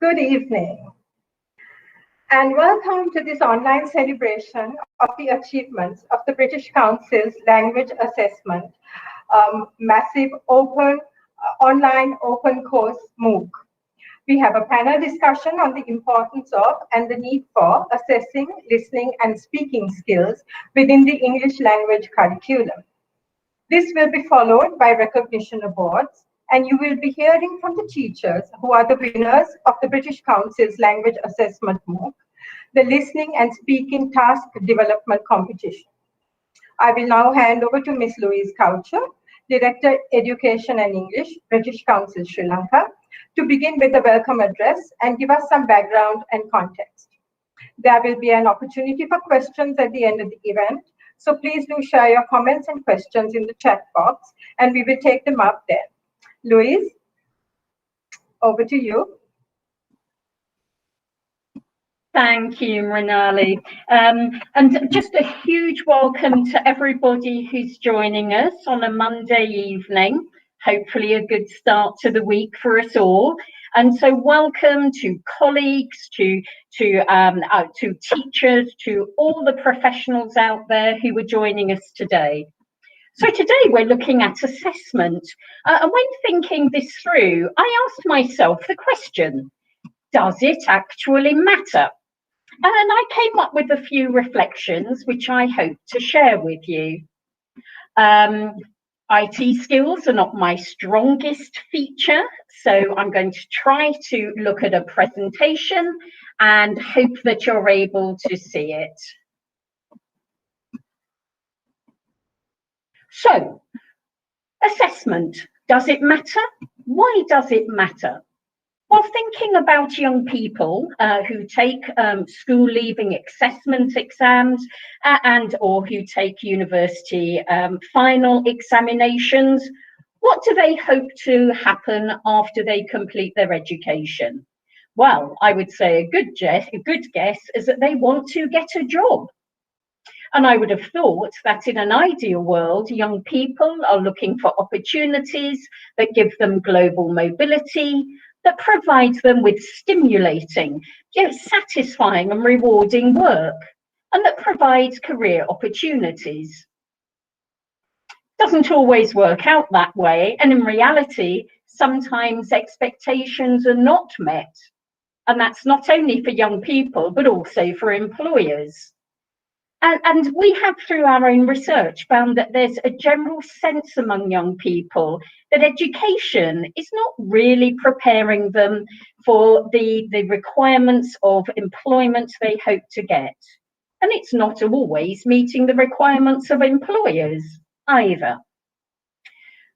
Good evening, and welcome to this online celebration of the achievements of the British Council's Language Assessment Massive Open Online Open Course MOOC. We have a panel discussion on the importance of and the need for assessing listening and speaking skills within the English language curriculum. This will be followed by recognition awards, and you will be hearing from the teachers who are the winners of the British Council's Language Assessment MOOC, the Listening and Speaking Task Development Competition. I will now hand over to Ms. Louise Coucher, Director, Education and English, British Council, Sri Lanka, to begin with the welcome address and give us some background and context. There will be an opportunity for questions at the end of the event, so please do share your comments and questions in the chat box, and we will take them up there. Louise, over to you. Thank you, Mrinali. And just a huge welcome to everybody who's joining us on a Monday evening. Hopefully a good start to the week for us all. And so welcome to colleagues, to teachers, to all the professionals out there who are joining us today. So today we're looking at assessment. And when thinking this through, I asked myself the question, does it actually matter? And I came up with a few reflections, which I hope to share with you. IT skills are not my strongest feature, so I'm going to try to look at a presentation and hope that you're able to see it. So, assessment, does it matter? Why does it matter? Well, thinking about young people who take school leaving assessment exams or who take university final examinations, what do they hope to happen after they complete their education? Well, I would say a good guess is that they want to get a job. And I would have thought that in an ideal world, young people are looking for opportunities that give them global mobility, that provides them with stimulating, satisfying and rewarding work, and that provides career opportunities. Doesn't always work out that way, and in reality, sometimes expectations are not met. And that's not only for young people, but also for employers. And we have, through our own research, found that there's a general sense among young people that education is not really preparing them for the requirements of employment they hope to get. And it's not always meeting the requirements of employers either.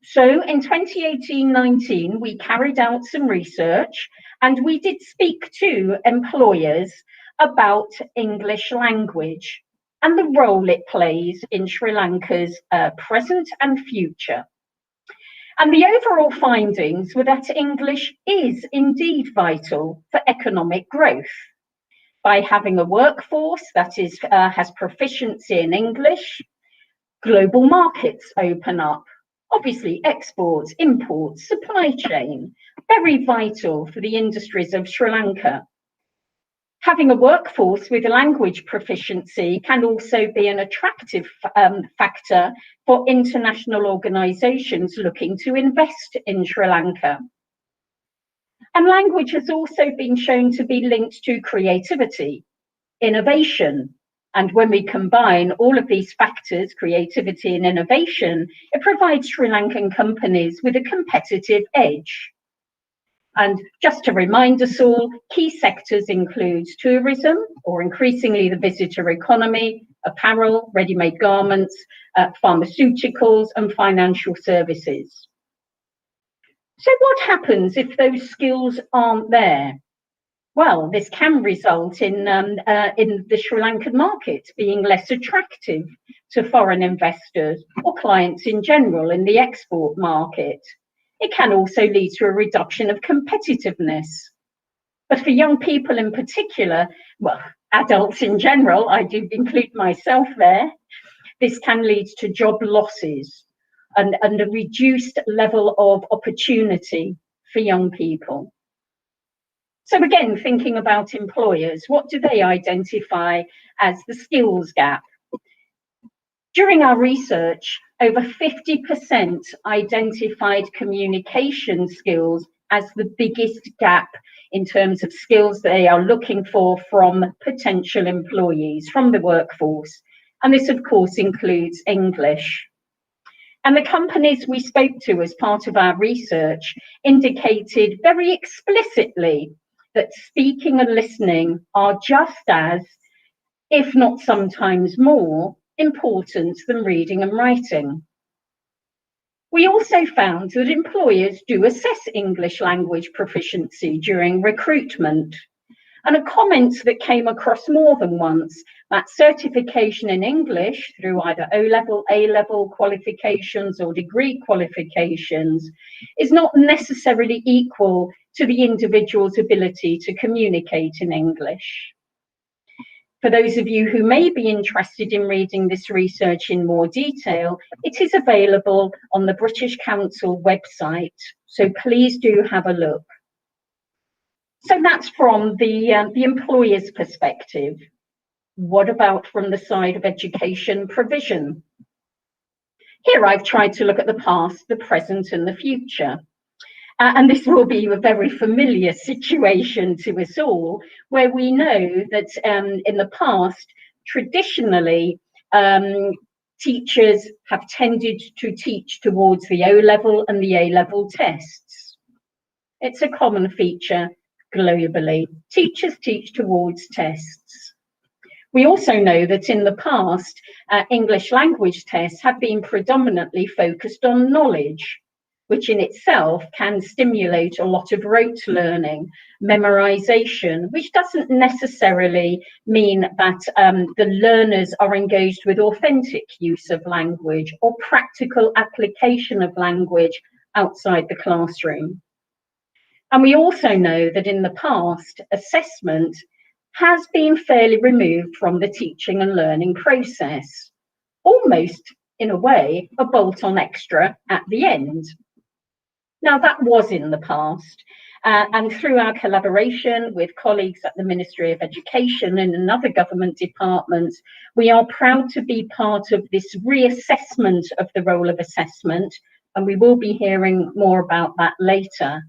So in 2018-19, we carried out some research and we did speak to employers about English language and the role it plays in Sri Lanka's present and future. And the overall findings were that English is indeed vital for economic growth. By having a workforce that has proficiency in English, global markets open up. Obviously, exports, imports, supply chain, very vital for the industries of Sri Lanka. Having a workforce with language proficiency can also be an attractive factor for international organisations looking to invest in Sri Lanka. And language has also been shown to be linked to creativity, innovation. And when we combine all of these factors, creativity and innovation, it provides Sri Lankan companies with a competitive edge. And just to remind us all, key sectors include tourism, or increasingly the visitor economy, apparel, ready-made garments, pharmaceuticals, and financial services. So what happens if those skills aren't there? Well, this can result in the Sri Lankan market being less attractive to foreign investors or clients in general in the export market. It can also lead to a reduction of competitiveness. But for young people in particular, well, adults in general, I do include myself there, this can lead to job losses and a reduced level of opportunity for young people. So again, thinking about employers, what do they identify as the skills gap? During our research, over 50% identified communication skills as the biggest gap in terms of skills they are looking for from potential employees, from the workforce. And this, of course, includes English. And the companies we spoke to as part of our research indicated very explicitly that speaking and listening are just as, if not sometimes more, important than reading and writing. We also found that employers do assess English language proficiency during recruitment. And a comment that came across more than once, that certification in English through either O-level, A-level qualifications or degree qualifications is not necessarily equal to the individual's ability to communicate in English. For those of you who may be interested in reading this research in more detail, it is available on the British Council website, so please do have a look. So that's from the employer's perspective. What about from the side of education provision? Here I've tried to look at the past, the present and the future. And this will be a very familiar situation to us all, where we know that in the past, traditionally, teachers have tended to teach towards the O-level and the A-level tests. It's a common feature globally. Teachers teach towards tests. We also know that in the past, English language tests have been predominantly focused on knowledge, which in itself can stimulate a lot of rote learning, memorization, which doesn't necessarily mean that the learners are engaged with authentic use of language or practical application of language outside the classroom. And we also know that in the past, assessment has been fairly removed from the teaching and learning process, almost in a way, a bolt-on extra at the end. Now, that was in the past, and through our collaboration with colleagues at the Ministry of Education and in other government departments, we are proud to be part of this reassessment of the role of assessment, and we will be hearing more about that later.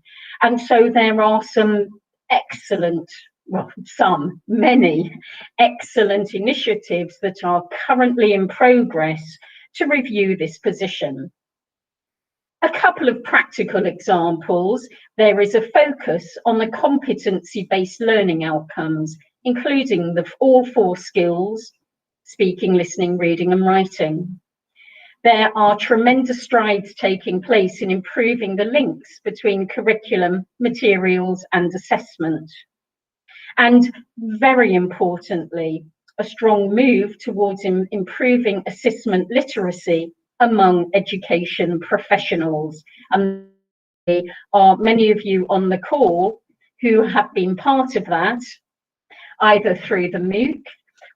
And so there are some excellent, well, many excellent initiatives that are currently in progress to review this position. A couple of practical examples. There is a focus on the competency-based learning outcomes, including all 4 skills: speaking, listening, reading and writing. There are tremendous strides taking place in improving the links between curriculum, materials and assessment. And very importantly, a strong move towards improving assessment literacy among education professionals. And there are many of you on the call who have been part of that, either through the MOOC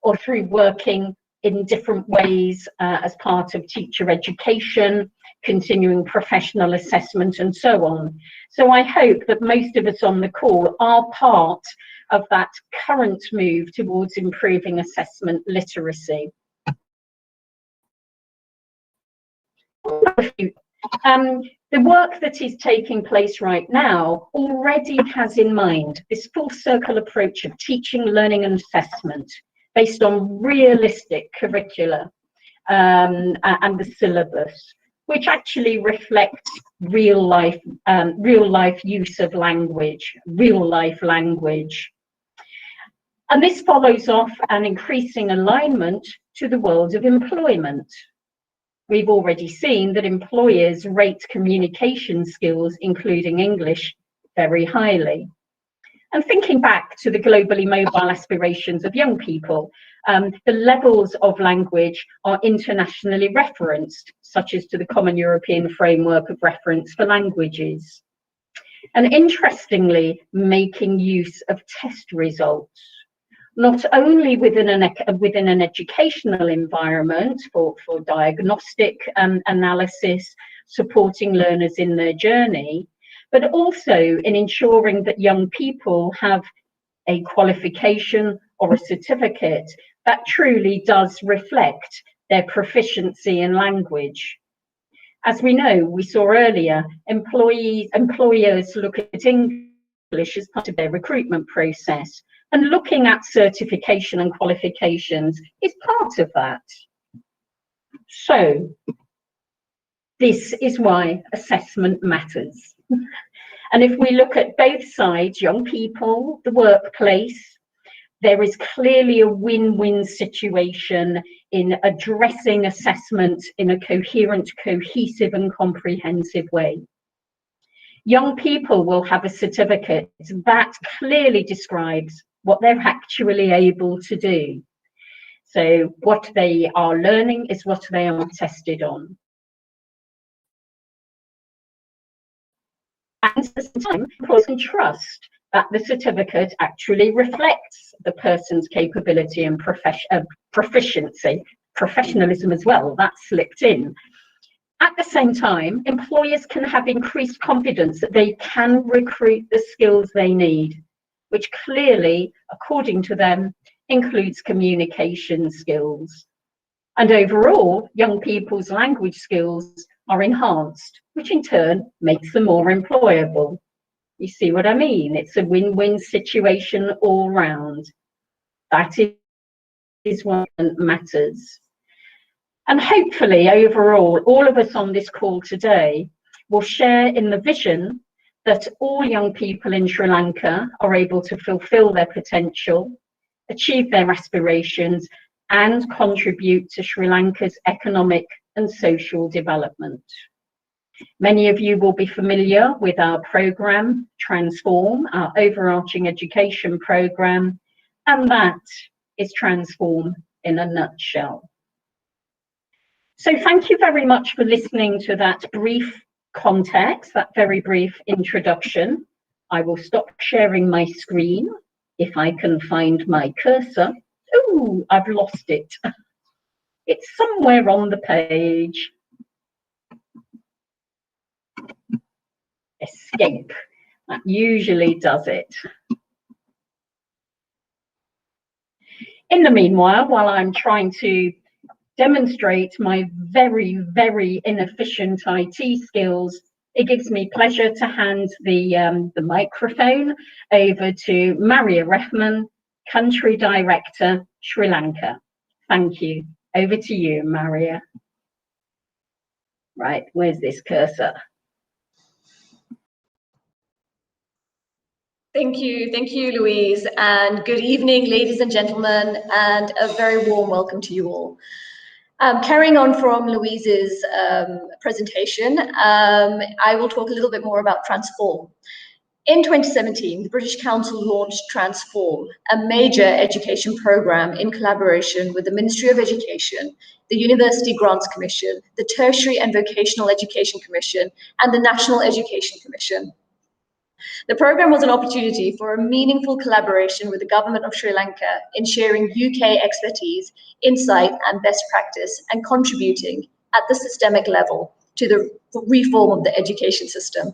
or through working in different ways as part of teacher education, continuing professional assessment and so on. So I hope that most of us on the call are part of that current move towards improving assessment literacy. The work that is taking place right now already has in mind this full circle approach of teaching, learning and assessment based on realistic curricula and the syllabus, which actually reflects real life use of language, real life language. And this follows off an increasing alignment to the world of employment. We've already seen that employers rate communication skills, including English, very highly. And thinking back to the globally mobile aspirations of young people, the levels of language are internationally referenced, such as to the Common European Framework of Reference for Languages. And interestingly, making use of test results, not only within an educational environment for diagnostic analysis, supporting learners in their journey, but also in ensuring that young people have a qualification or a certificate that truly does reflect their proficiency in language. As we know, we saw earlier, employers look at English as part of their recruitment process, and looking at certification and qualifications is part of that. So, this is why assessment matters. And if we look at both sides, young people, the workplace, there is clearly a win-win situation in addressing assessment in a coherent, cohesive and comprehensive way. Young people will have a certificate that clearly describes what they're actually able to do. So what they are learning is what they are tested on. And at the same time, employers can trust that the certificate actually reflects the person's capability and proficiency, professionalism as well, that slipped in. At the same time, employers can have increased confidence that they can recruit the skills they need, which clearly, according to them, includes communication skills. And overall, young people's language skills are enhanced, which in turn makes them more employable. You see what I mean? It's a win-win situation all round. That is what matters. And hopefully, overall, all of us on this call today will share in the vision that all young people in Sri Lanka are able to fulfill their potential, achieve their aspirations, and contribute to Sri Lanka's economic and social development. Many of you will be familiar with our program, Transform, our overarching education program, and that is Transform in a nutshell. So thank you very much for listening to that brief context, that very brief introduction. I will stop sharing my screen if I can find my cursor. Oh, I've lost it. It's somewhere on the page. Escape. That usually does it. In the meanwhile, while I'm trying to demonstrate my very, very inefficient IT skills, it gives me pleasure to hand the microphone over to Maria Rehman, Country Director, Sri Lanka. Thank you. Over to you, Maria. Right, where's this cursor? Thank you, Louise, and good evening, ladies and gentlemen, and a very warm welcome to you all. Carrying on from Louise's presentation, I will talk a little bit more about Transform. In 2017, the British Council launched Transform, a major education program in collaboration with the Ministry of Education, the University Grants Commission, the Tertiary and Vocational Education Commission, and the National Education Commission. The program was an opportunity for a meaningful collaboration with the government of Sri Lanka in sharing UK expertise, insight, and best practice, and contributing at the systemic level to the reform of the education system.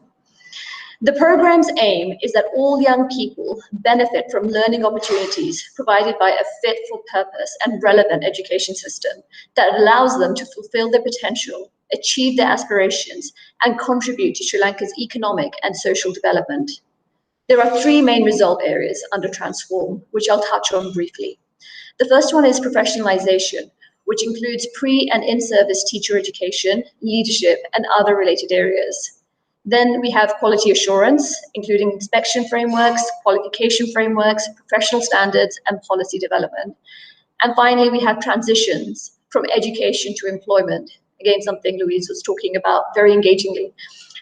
The program's aim is that all young people benefit from learning opportunities provided by a fit for purpose and relevant education system that allows them to fulfill their potential, achieve their aspirations, and contribute to Sri Lanka's economic and social development. There are three main result areas under Transform, which I'll touch on briefly. The first one is professionalization, which includes pre- and in-service teacher education, leadership, and other related areas. Then we have quality assurance, including inspection frameworks, qualification frameworks, professional standards, and policy development. And finally, we have transitions from education to employment. Again, something Louise was talking about very engagingly.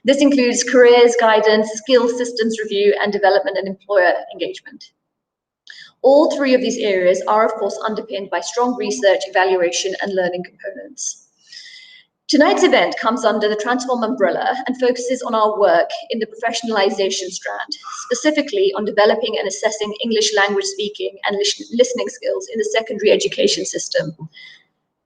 This includes careers guidance, skills systems review, and development and employer engagement. All three of these areas are, of course, underpinned by strong research, evaluation, and learning components. Tonight's event comes under the Transform umbrella and focuses on our work in the professionalization strand, specifically on developing and assessing English language speaking and listening skills in the secondary education system.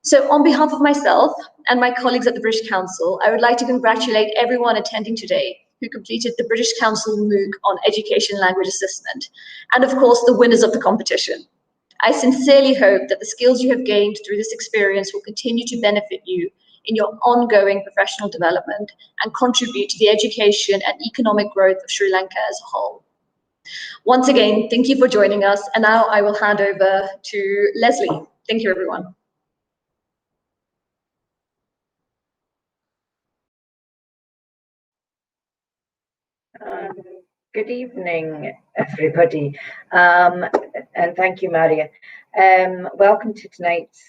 So on behalf of myself and my colleagues at the British Council, I would like to congratulate everyone attending today who completed the British Council MOOC on Education Language Assessment, and of course the winners of the competition. I sincerely hope that the skills you have gained through this experience will continue to benefit you in your ongoing professional development and contribute to the education and economic growth of Sri Lanka as a whole. Once again, thank you for joining us, and now I will hand over to Leslie. Thank you, everyone. Good evening, everybody, and thank you, Maria. Welcome to tonight's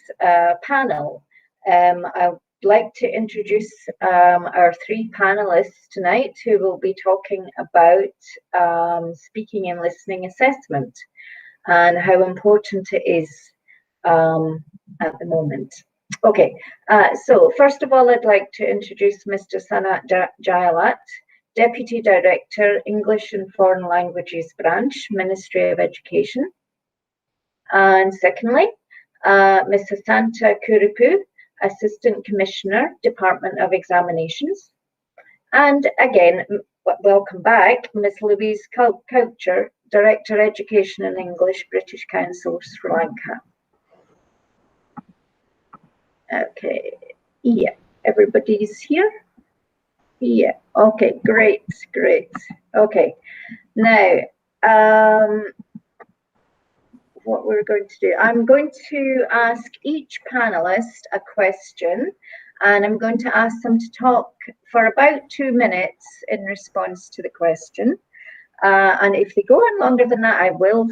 panel. I'd like to introduce our three panelists tonight who will be talking about speaking and listening assessment and how important it is at the moment. Okay, so first of all, I'd like to introduce Mr. Sanat Jayalat, Deputy Director, English and Foreign Languages Branch, Ministry of Education. And secondly, Ms. Asanta Kuripu, Assistant Commissioner, Department of Examinations. And again, welcome back, Ms. Louise Coucher, Director, Education and English, British Council, Sri Lanka. Okay, yeah, everybody's here? Yeah, okay, great. Okay, now, what we're going to do, I'm going to ask each panelist a question, and I'm going to ask them to talk for about 2 minutes in response to the question. And if they go on longer than that, I will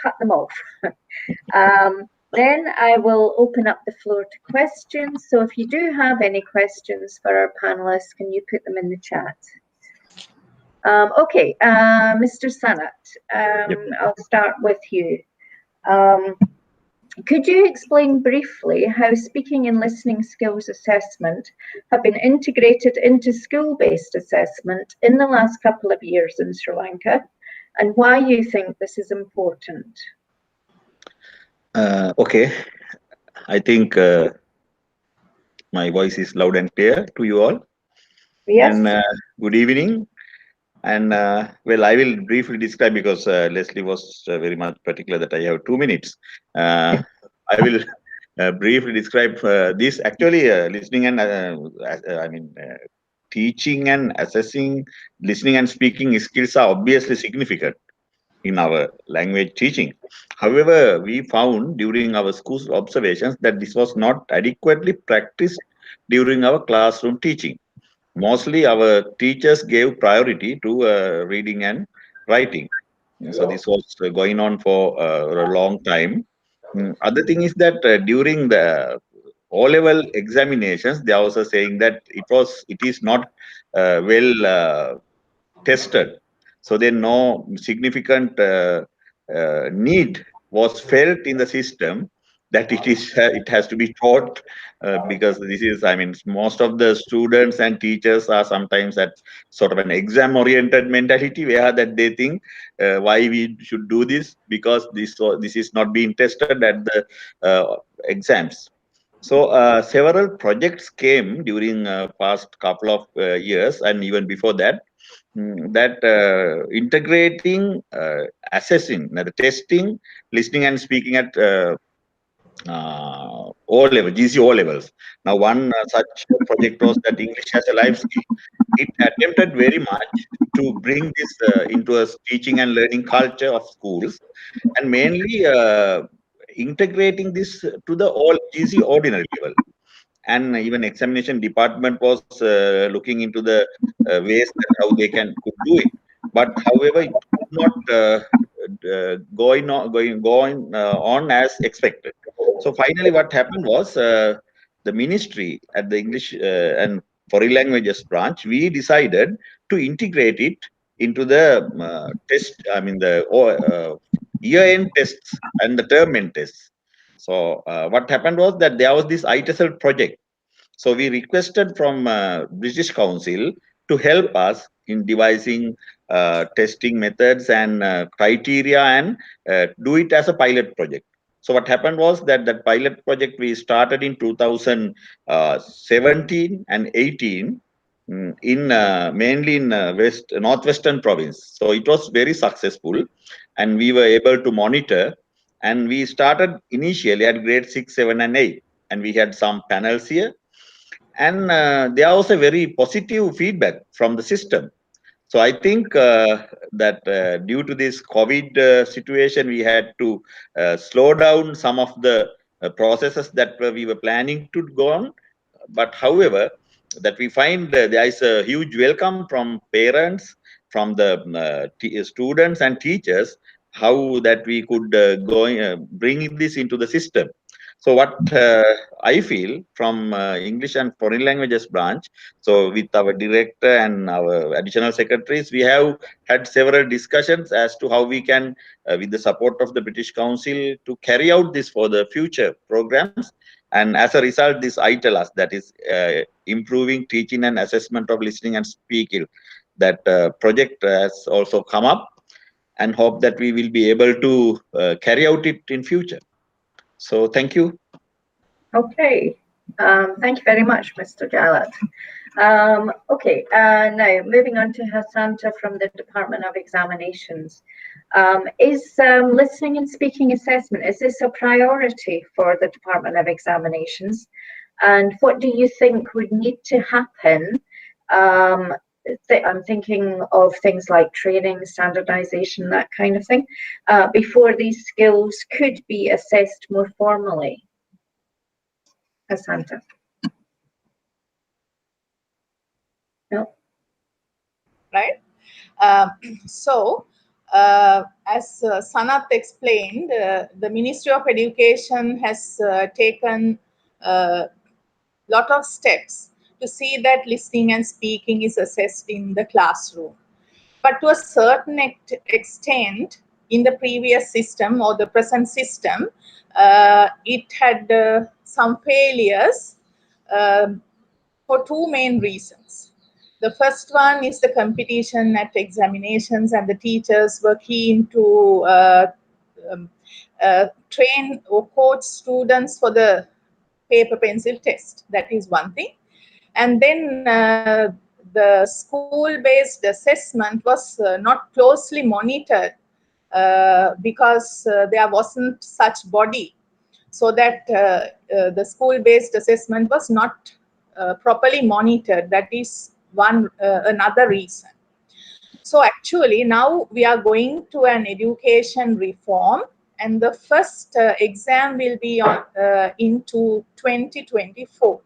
cut them off. Then I will open up the floor to questions. So if you do have any questions for our panelists, can you put them in the chat? Okay, Mr. Sanat, I'll start with you. Could you explain briefly how speaking and listening skills assessment have been integrated into school-based assessment in the last couple of years in Sri Lanka, and why you think this is important? Okay, I think my voice is loud and clear to you all. Yes. And good evening. And well, I will briefly describe, because Leslie was very much particular that I have 2 minutes. I will briefly describe this. Actually, listening and teaching and assessing listening and speaking skills are obviously significant in our language teaching. However, we found during our school observations that this was not adequately practiced during our classroom teaching. Mostly our teachers gave priority to reading and writing. So this was going on for a long time. Other thing is that during the O-level examinations, they are also saying that it is not well tested. So then no significant need was felt in the system that it has to be taught, because this is, most of the students and teachers are sometimes at sort of an exam oriented mentality, where that they think why we should do this, because this is not being tested at the exams. So several projects came during past couple of years, and even before that, that integrating, assessing, the testing, listening and speaking at O-level, GC O-levels. Now, one such project was that English as a life skill. It attempted very much to bring this into a teaching and learning culture of schools, and mainly integrating this to the all GC ordinary level. And even examination department was looking into the ways that how they could do it. But however, it could not going on as expected. So finally, what happened was the ministry at the English and Foreign Languages branch, we decided to integrate it into the test. The year-end tests and the term-end tests. So what happened was that there was this ITESL project. So we requested from British Council to help us in devising testing methods and criteria, and do it as a pilot project. So what happened was that pilot project we started in 2017 and 18. in mainly in northwestern province. So it was very successful, and we were able to monitor. And we started initially at grade 6, 7, and 8, and we had some panels here. And there was a very positive feedback from the system. So I think that due to this COVID situation, we had to slow down some of the processes that we were planning to go on. But however, that we find there is a huge welcome from parents, from the students and teachers, how that we could bring this into the system. So what I feel from English and Foreign Languages branch, so with our director and our additional secretaries, we have had several discussions as to how we can, with the support of the British Council, to carry out this for the future programs. And as a result, this ITELAS, that is improving teaching and assessment of listening and speaking, that project has also come up, and hope that we will be able to carry out it in future. So thank you. Okay, thank you very much, Mr. Jallat. Okay, now moving on to Hasanta from the Department of Examinations. Is listening and speaking assessment, is this a priority for the Department of Examinations? And what do you think would need to happen? I'm thinking of things like training, standardization, that kind of thing, before these skills could be assessed more formally. Hasanta. No. Right. As Sanath explained, the Ministry of Education has taken a lot of steps to see that listening and speaking is assessed in the classroom. But to a certain extent, in the previous system or the present system, it had some failures for two main reasons. The first one is the competition at examinations, and the teachers were keen to train or coach students for the paper pencil test. That is one thing. And then the school-based assessment was not closely monitored because there wasn't such body, so that the school-based assessment was not properly monitored. That is another reason. So actually now we are going to an education reform, and the first exam will be on into 2024.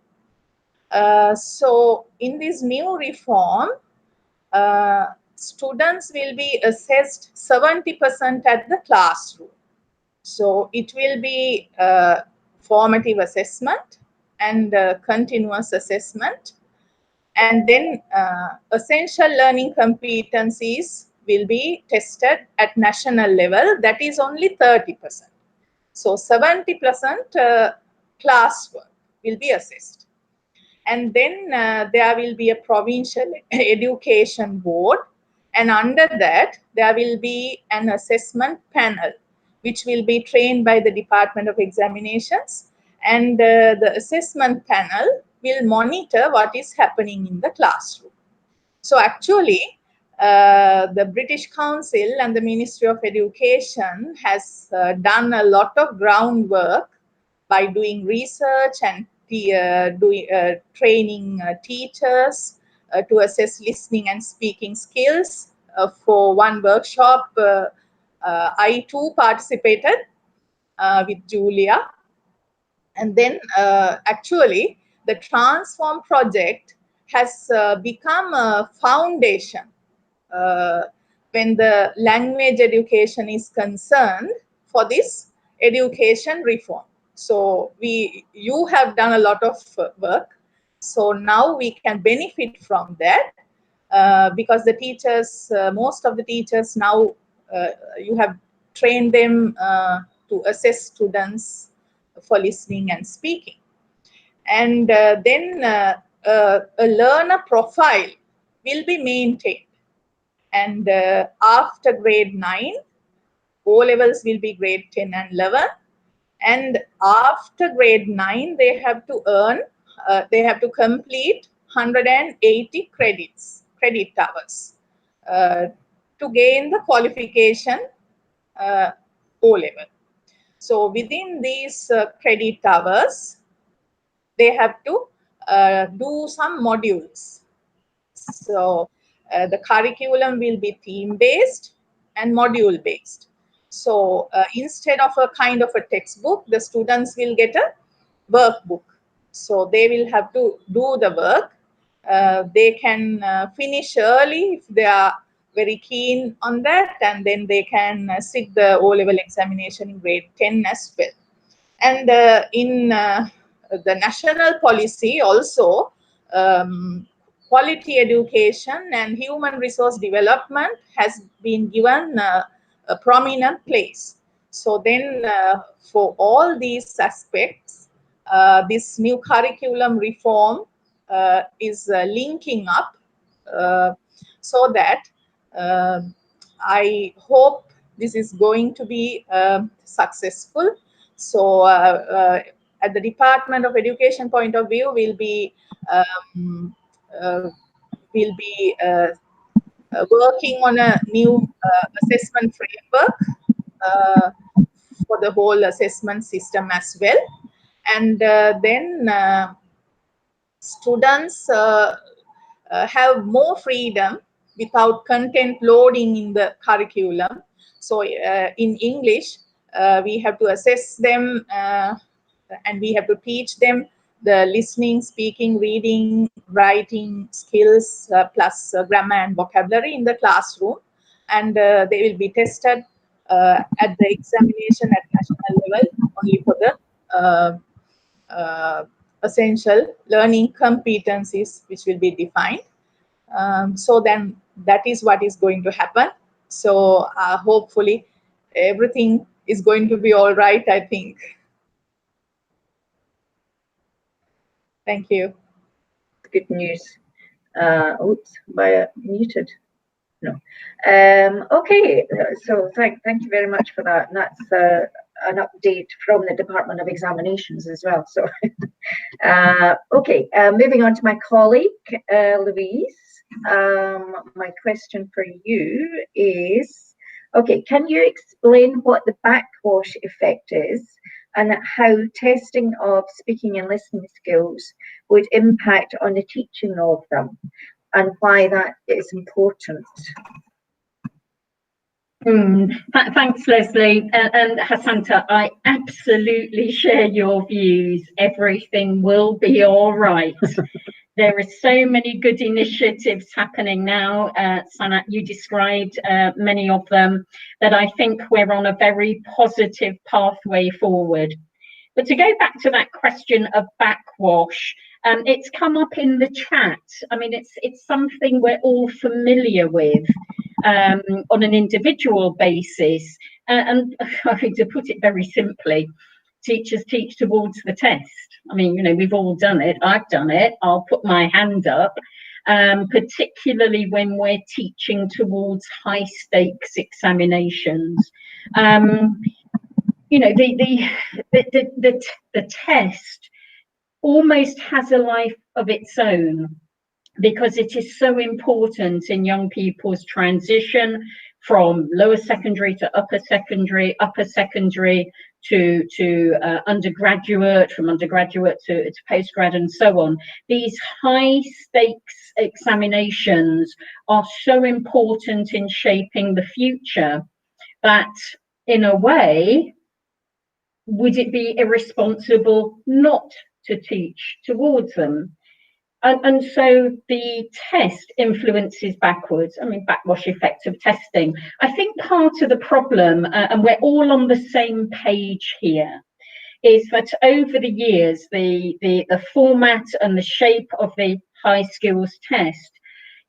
So in this new reform, students will be assessed 70% at the classroom. So it will be formative assessment and continuous assessment. And then essential learning competencies will be tested at national level. That is only 30%. So 70% classwork will be assessed. And then there will be a provincial education board. And under that, there will be an assessment panel, which will be trained by the Department of Examinations. And the assessment panel will monitor what is happening in the classroom. So actually, the British Council and the Ministry of Education has done a lot of groundwork by doing research and training teachers to assess listening and speaking skills. For one workshop, I too participated with Julia. And then actually, the Transform project has become a foundation when the language education is concerned for this education reform. So you have done a lot of work. So now we can benefit from that because the teachers, most of the teachers now, you have trained them to assess students for listening and speaking. And then a learner profile will be maintained. And after grade 9, O-levels will be grade 10 and 11. And after grade 9, they have to complete 180 credit hours to gain the qualification O-level. So within these credit hours, they have to do some modules. So the curriculum will be theme-based and module-based. So instead of a kind of a textbook, the students will get a workbook. So they will have to do the work. They can finish early if they are very keen on that, and then they can sit the O-level examination in grade 10 as well. And in the national policy also, quality education and human resource development has been given a prominent place. So then for all these aspects, this new curriculum reform is linking up so that I hope this is going to be successful. So at the Department of Education point of view, we'll be working on a new assessment framework for the whole assessment system as well. And then students have more freedom without content loading in the curriculum. So in English, we have to assess them and we have to teach them the listening, speaking, reading, writing skills plus grammar and vocabulary in the classroom. And they will be tested at the examination at national level only for the essential learning competencies which will be defined. So then that is what is going to happen. So hopefully everything is going to be all right, I think. Thank you. Good news. Oops, muted. No. Okay, so thank you very much for that. And that's an update from the Department of Examinations as well. So, okay, moving on to my colleague, Louise. My question for you is, okay, can you explain what the backwash effect is and how testing of speaking and listening skills would impact on the teaching of them, and why that is important? Thanks, Leslie. And Hasanta, I absolutely share your views. Everything will be all right. There are so many good initiatives happening now. Sanat, you described many of them, that I think we're on a very positive pathway forward. But to go back to that question of backwash, it's come up in the chat. I mean, it's something we're all familiar with on an individual basis. And I think, to put it very simply, teachers teach towards the test. I mean, you know, we've all done it. I've done it. I'll put my hand up. Particularly when we're teaching towards high stakes examinations. You know, the test almost has a life of its own, because it is so important in young people's transition from lower secondary to upper secondary to undergraduate, from undergraduate to postgrad, and so on. These high stakes examinations are so important in shaping the future that, in a way, would it be irresponsible not to teach towards them? And so the test influences backwards. I mean, backwash effect of testing. I think part of the problem, and we're all on the same page here, is that over the years, the format and the shape of the high skills test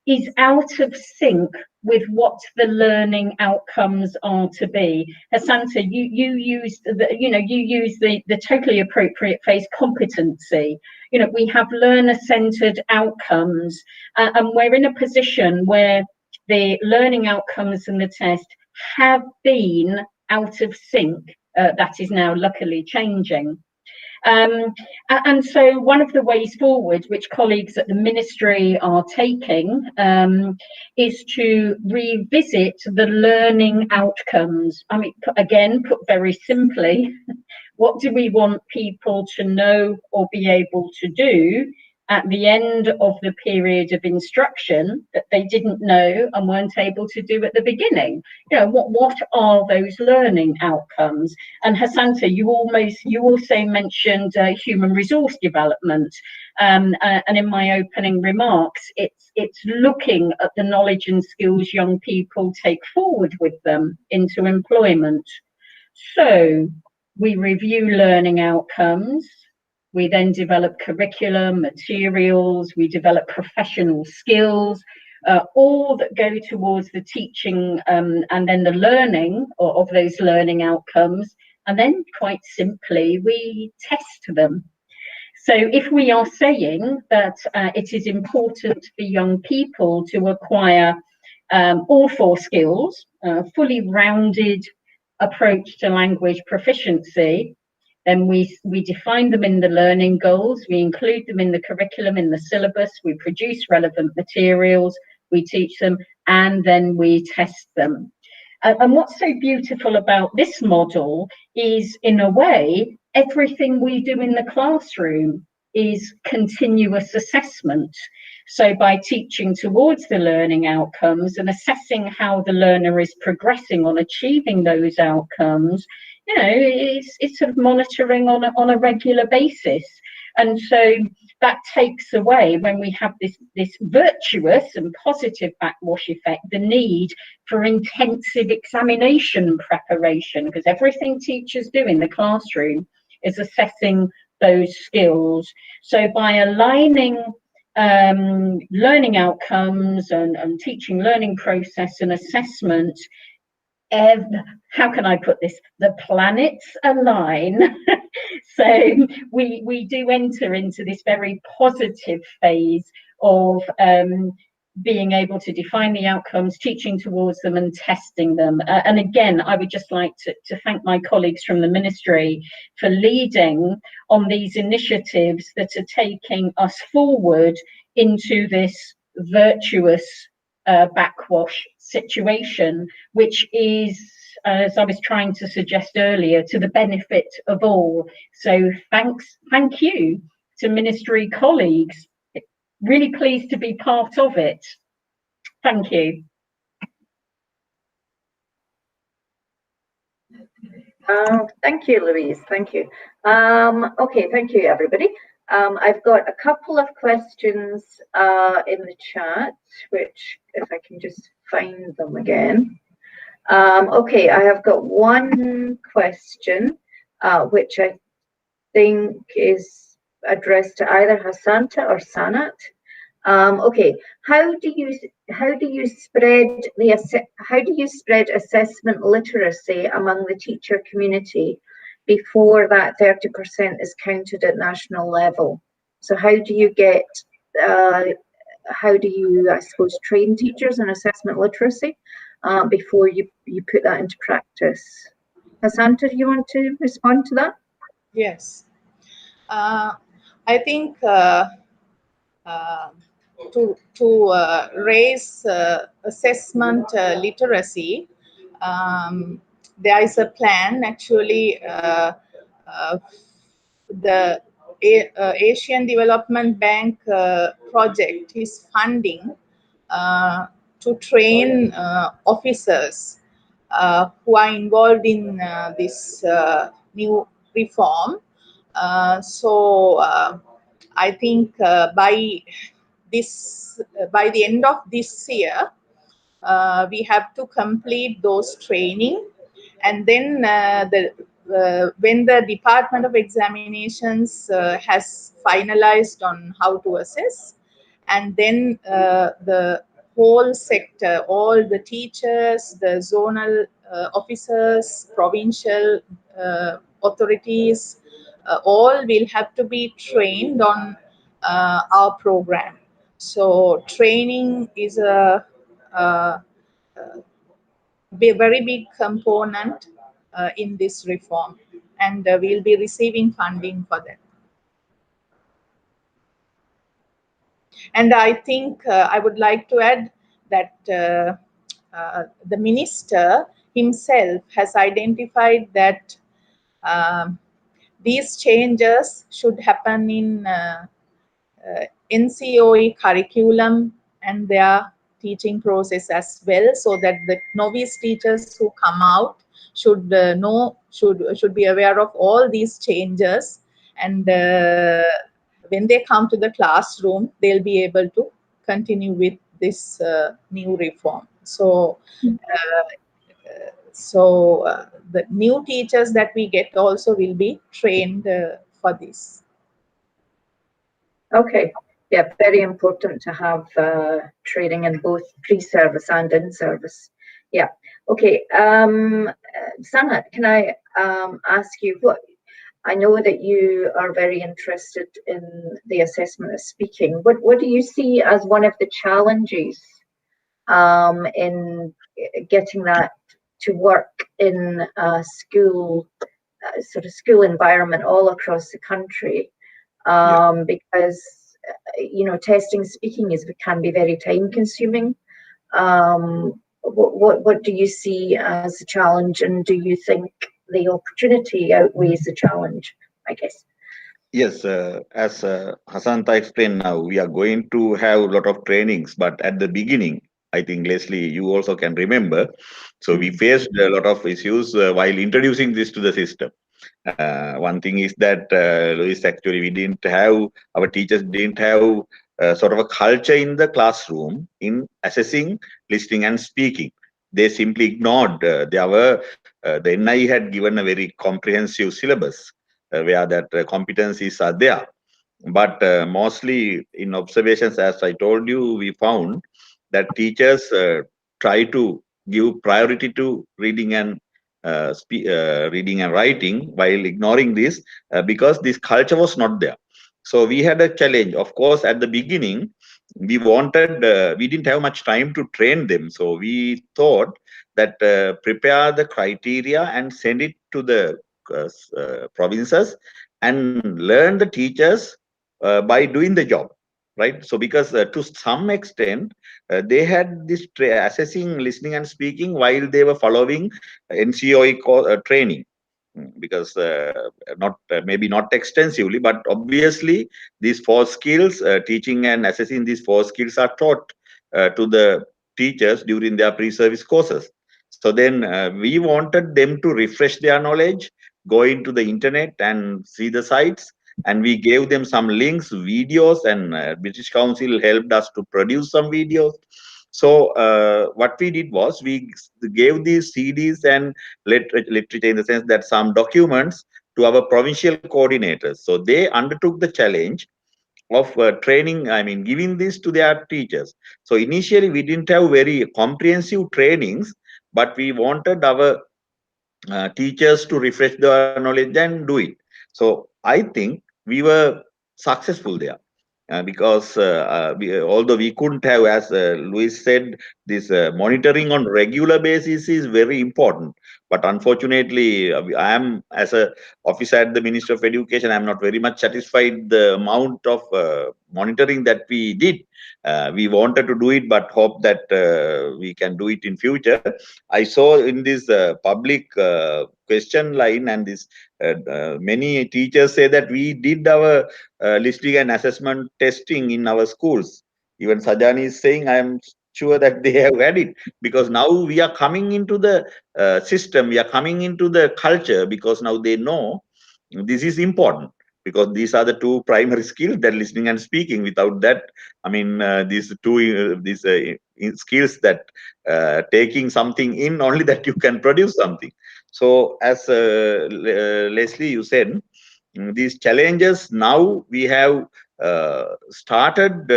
is out of sync with what the learning outcomes are to be. Hasanta, you used the totally appropriate phrase, competency. You know, we have learner-centered outcomes, and we're in a position where the learning outcomes in the test have been out of sync. That is now luckily changing. And so one of the ways forward, which colleagues at the ministry are taking, is to revisit the learning outcomes. I mean, again, put very simply, what do we want people to know or be able to do at the end of the period of instruction that they didn't know and weren't able to do at the beginning? You know, what are those learning outcomes? And Hasanta, you also mentioned human resource development, and in my opening remarks, it's looking at the knowledge and skills young people take forward with them into employment. So we review learning outcomes. We then develop curriculum, materials, we develop professional skills, all that go towards the teaching and then the learning of those learning outcomes. And then quite simply, we test them. So if we are saying that it is important for young people to acquire all four skills, fully rounded approach to language proficiency, then we define them in the learning goals, we include them in the curriculum, in the syllabus, we produce relevant materials, we teach them, and then we test them. And what's so beautiful about this model is, in a way, everything we do in the classroom is continuous assessment. So by teaching towards the learning outcomes and assessing how the learner is progressing on achieving those outcomes, you know, it's sort of monitoring on a regular basis. And so that takes away, when we have this virtuous and positive backwash effect, the need for intensive examination preparation, because everything teachers do in the classroom is assessing those skills. So by aligning learning outcomes and teaching learning process and assessment, how can I put this? The planets align. So we do enter into this very positive phase of being able to define the outcomes, teaching towards them and testing them. And again, I would just like to thank my colleagues from the ministry for leading on these initiatives that are taking us forward into this virtuous backwash situation, which is, as I was trying to suggest earlier, to the benefit of all. So thank you to ministry colleagues. Really pleased to be part of it. Thank you. Thank you, Louise. Thank you. Okay, thank you, everybody. I've got a couple of questions in the chat, which, if I can just find them again. Okay, I have got one question, which I think is addressed to either Hasanta or Sanat. Okay, how do you spread assessment literacy among the teacher community before that 30% is counted at national level? So how do you get, I suppose, train teachers in assessment literacy before you put that into practice? Hasanta, do you want to respond to that? Yes. I think to raise assessment literacy, there is a plan. Actually, the Asian Development Bank project is funding to train officers who are involved in this new reform. So I think by the end of this year, we have to complete those training, and then when the Department of Examinations has finalized on how to assess, and then the whole sector, all the teachers, the zonal officers, provincial authorities, all will have to be trained on our program. So training is a very big component in this reform. and we'll be receiving funding for that. And I think I would like to add that the minister himself has identified that these changes should happen in NCOE curriculum and their teaching process as well, so that the novice teachers who come out should should be aware of all these changes, and when they come to the classroom, they'll be able to continue with this new reform. So the new teachers that we get also will be trained for this. Okay. Yeah, very important to have training in both pre-service and in-service. Yeah. Okay. Sanat, can I ask you what? I know that you are very interested in the assessment of speaking. What do you see as one of the challenges in getting that to work in a school, sort of school environment all across the country? Because you know, testing speaking can be very time consuming. What do you see as a challenge, and do you think the opportunity outweighs the challenge, I guess? Yes, as Hasanta explained now, we are going to have a lot of trainings, but at the beginning, I think, Leslie, you also can remember, so we faced a lot of issues while introducing this to the system. One thing is that, Luis, actually, our teachers didn't have sort of a culture in the classroom in assessing, listening, and speaking. They simply ignored. The NI had given a very comprehensive syllabus where that competencies are there. But mostly in observations, as I told you, we found that teachers try to give priority to reading and reading and writing while ignoring this because this culture was not there. So we had a challenge. Of course, at the beginning, we didn't have much time to train them. So we thought that prepare the criteria and send it to the provinces and learn the teachers by doing the job, right? So because to some extent they had this assessing, listening, and speaking while they were following NCOE training. Because maybe not extensively, but obviously these 4 skills, teaching and assessing these 4 skills are taught to the teachers during their pre-service courses. So then we wanted them to refresh their knowledge, go into the internet and see the sites, and we gave them some links, videos, and British Council helped us to produce some videos. So what we did was we gave these CDs and literature, in the sense that some documents, to our provincial coordinators. So they undertook the challenge of training, I mean, giving this to their teachers. So initially we didn't have very comprehensive trainings, but we wanted our teachers to refresh their knowledge and do it. So I think we were successful there. Because although we couldn't have, as Luis said, this monitoring on regular basis is very important. But unfortunately, I am, as a officer at the Ministry of Education, I'm not very much satisfied the amount of monitoring that we did. We wanted to do it, but hope that we can do it in future. I saw in this public question line and this many teachers say that we did our listening and assessment testing in our schools. Even Sajani is saying, I am sure that they have had it, because now we are coming into the system, we are coming into the culture, because now they know this is important, because these are the 2 primary skills, that listening and speaking. Without that, I mean, these skills that taking something in, only that you can produce something. So as Leslie, you said, these challenges, now we have started,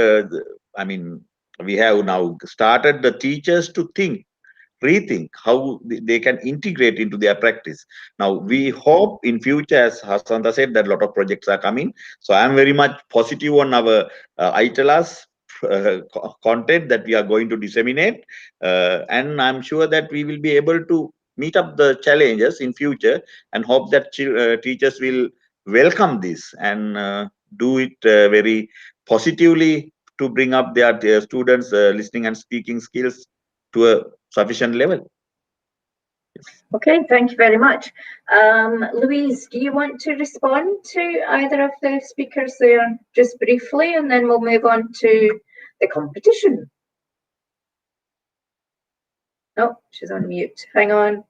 I mean, we have now started the teachers to rethink how they can integrate into their practice. Now, we hope in future, as Hasanta said, that a lot of projects are coming. So I am very much positive on our ITLAS content that we are going to disseminate. And I'm sure that we will be able to meet up the challenges in future, and hope that teachers will welcome this and do it very positively to bring up their students' listening and speaking skills to a sufficient level. Okay, thank you very much. Louise, do you want to respond to either of the speakers there just briefly, and then we'll move on to the competition? Oh, she's on mute. Hang on.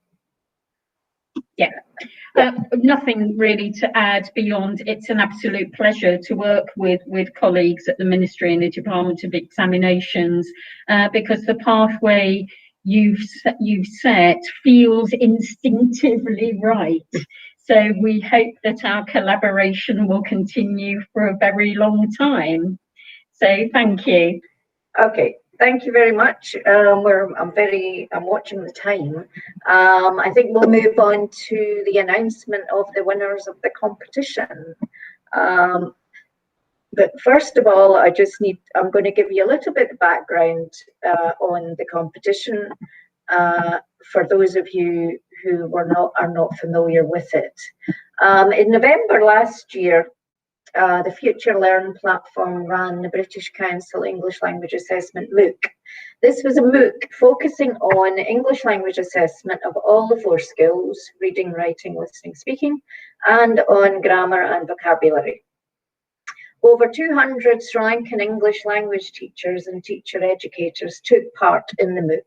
Yeah, nothing really to add beyond it's an absolute pleasure to work with colleagues at the Ministry and the Department of Examinations, because the pathway you've set feels instinctively right. So we hope that our collaboration will continue for a very long time. So thank you. Okay, thank you very much. I'm watching the time. I think we'll move on to the announcement of the winners of the competition. But first of all, I'm going to give you a little bit of background on the competition for those of you who are not familiar with it. In November last year, the Future Learn platform ran the British Council English Language Assessment MOOC. This was a MOOC focusing on English language assessment of all the 4 skills: reading, writing, listening, speaking, and on grammar and vocabulary. Over 200 Sri Lankan English language teachers and teacher educators took part in the MOOC,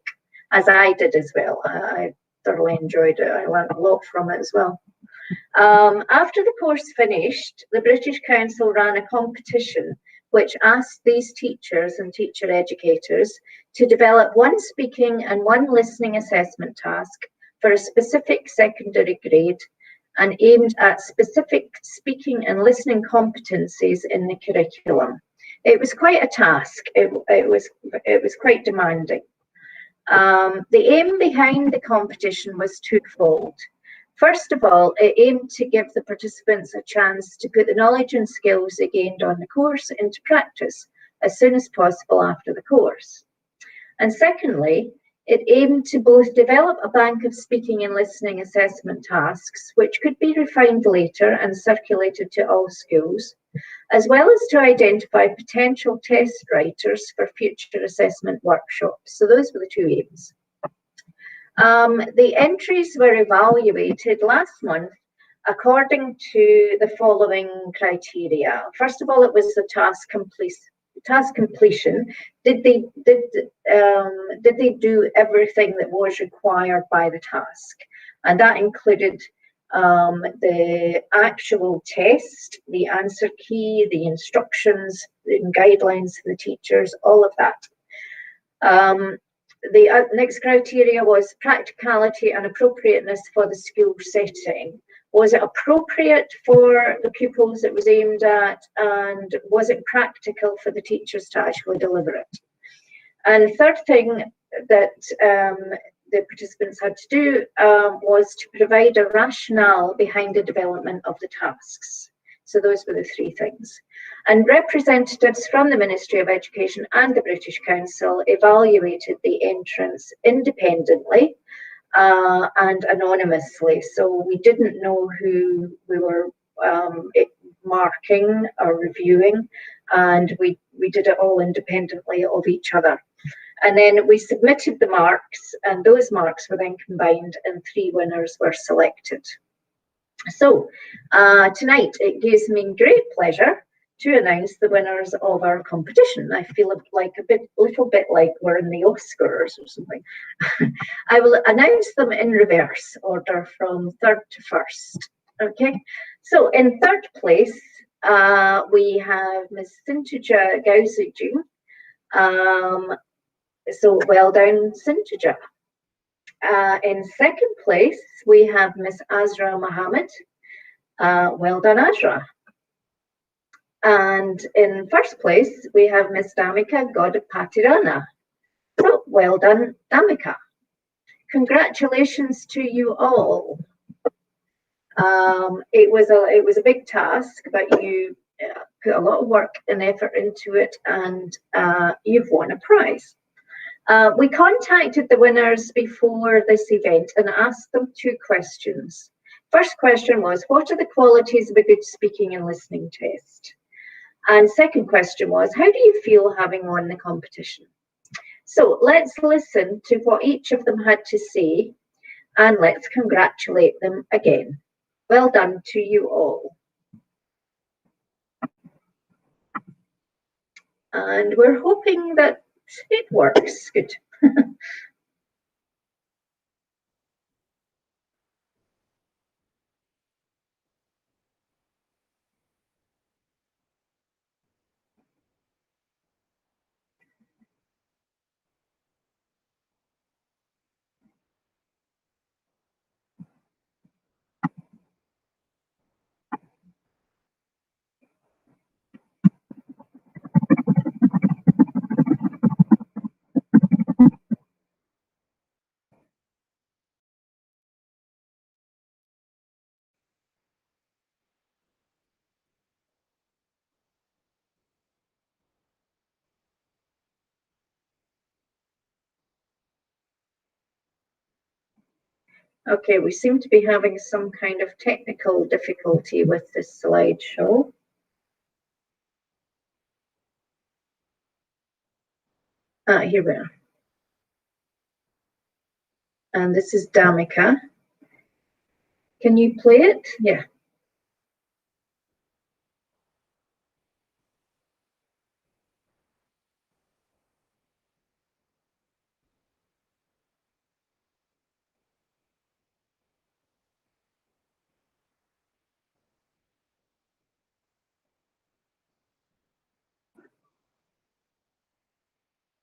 as I did as well. I thoroughly enjoyed it. I learned a lot from it as well. After the course finished, the British Council ran a competition which asked these teachers and teacher educators to develop 1 speaking and 1 listening assessment task for a specific secondary grade and aimed at specific speaking and listening competencies in the curriculum. It was quite a task. It was quite demanding. The aim behind the competition was twofold. First of all, it aimed to give the participants a chance to put the knowledge and skills they gained on the course into practice as soon as possible after the course. And secondly, it aimed to both develop a bank of speaking and listening assessment tasks, which could be refined later and circulated to all schools, as well as to identify potential test writers for future assessment workshops. So those were the 2 aims. The entries were evaluated last month according to the following criteria. First of all, it was the task completion. Did they do everything that was required by the task? And that included the actual test, the answer key, the instructions, the guidelines for the teachers, all of that. The next criteria was practicality and appropriateness for the school setting. Was it appropriate for the pupils it was aimed at, and was it practical for the teachers to actually deliver it? And third thing that the participants had to do was to provide a rationale behind the development of the tasks. So those were the 3 things. And representatives from the Ministry of Education and the British Council evaluated the entrants independently and anonymously. So we didn't know who we were marking or reviewing, and we did it all independently of each other. And then we submitted the marks, and those marks were then combined and 3 winners were selected. So tonight it gives me great pleasure to announce the winners of our competition. I feel like a little bit like we're in the Oscars or something. I will announce them in reverse order from 3rd to 1st. Okay, so in 3rd place we have Ms. Sintuja Gausiju. So well done, Sintuja. In 2nd place, we have Miss Azra Mohammed. Well done, Azra. And in 1st place, we have Miss Damika Godapatirana. So well done, Damika. Congratulations to you all. It was a big task, but you put a lot of work and effort into it, and you've won a prize. We contacted the winners before this event and asked them 2 questions. First question was, what are the qualities of a good speaking and listening test? And second question was, how do you feel having won the competition? So let's listen to what each of them had to say, and let's congratulate them again. Well done to you all. And we're hoping that it works. Good. Okay, we seem to be having some kind of technical difficulty with this slideshow. Here we are. And this is Damika. Can you play it? Yeah.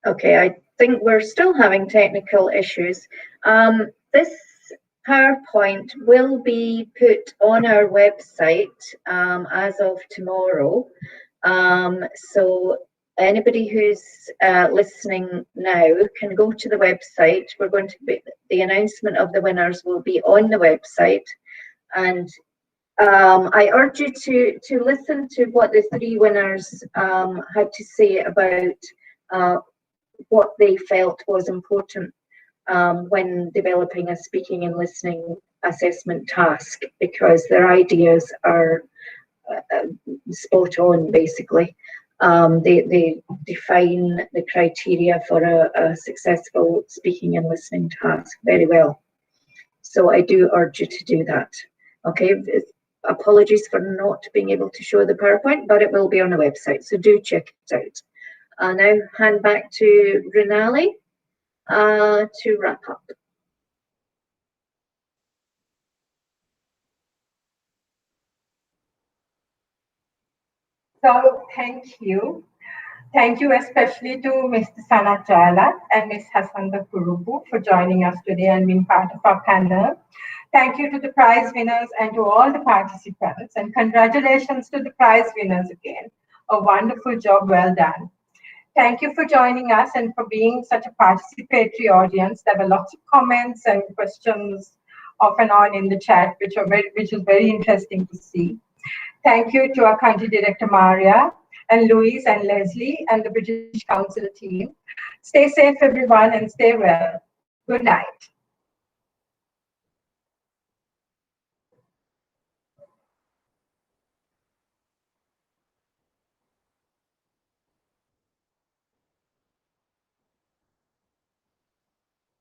Okay, I think we're still having technical issues. This PowerPoint will be put on our website as of tomorrow. So anybody who's listening now can go to the website. We're going to be, the announcement of the winners will be on the website, and I urge you to listen to what the 3 winners had to say about what they felt was important when developing a speaking and listening assessment task, because their ideas are spot on, basically. They define the criteria for a successful speaking and listening task very well. So I do urge you to do that. Okay, apologies for not being able to show the PowerPoint, but it will be on the website, so do check it out. I'll now hand back to Renali to wrap up. So thank you. Thank you especially to Mr. Sanat Jayalat and Ms. Hasanda Kurubu for joining us today and being part of our panel. Thank you to the prize winners and to all the participants, and congratulations to the prize winners again. A wonderful job, well done. Thank you for joining us and for being such a participatory audience. There were lots of comments and questions off and on in the chat, which was very interesting to see. Thank you to our country director, Maria, and Louise and Leslie, and the British Council team. Stay safe, everyone, and stay well. Good night.